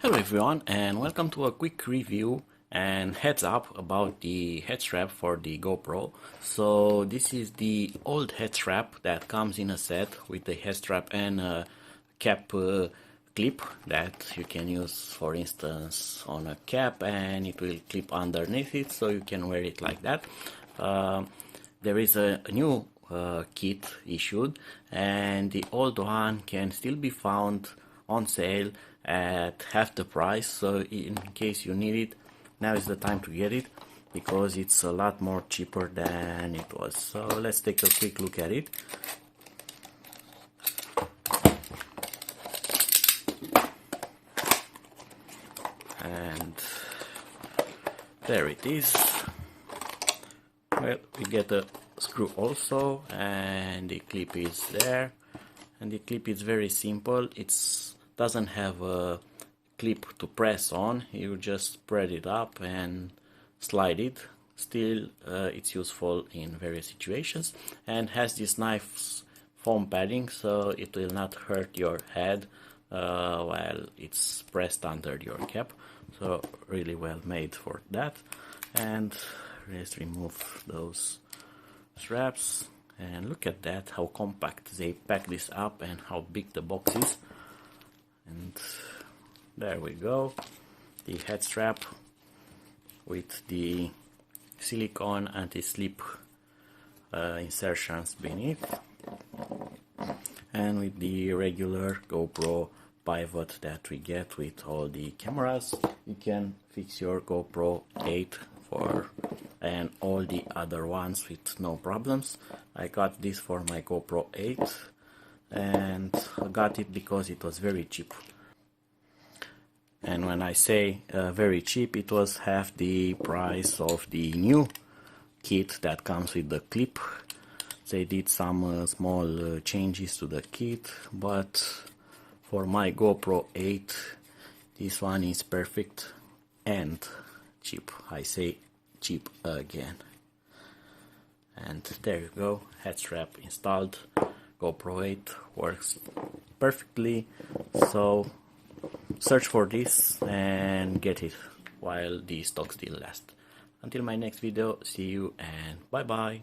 Hello everyone, and welcome to a quick review and heads up about the head strap for the GoPro. So this is the old head strap that comes in a set with the head strap and a cap clip that you can use, for instance, on a cap, and it will clip underneath it so you can wear it like that. There is a new kit issued, and the old one can still be found on sale at half the price, so in case you need it, now is the time to get it because it's a lot more cheaper than it was. So let's take a quick look at it. And there it is. Well, we get a screw also, and the clip is there, and the clip is very simple. It's doesn't have a clip to press on, you just spread it up and slide it. Still it's useful in various situations, and has this nice foam padding so it will not hurt your head while it's pressed under your cap. So really well made for that. And let's remove those straps, and look at that, how compact they pack this up and how big the box is. And there we go, the head strap with the silicone anti-slip insertions beneath, and with the regular GoPro pivot that we get with all the cameras. You can fix your GoPro 8 and all the other ones with no problems. I got this for my GoPro 8, and I got it because it was very cheap. And when I say very cheap, it was half the price of the new kit that comes with the clip. They did some small changes to the kit, but for my GoPro 8 this one is perfect and cheap. I say cheap again. And there you go, head strap installed. GoPro 8 works perfectly, so search for this and get it while the stock still lasts. Until my next video, see you and bye bye.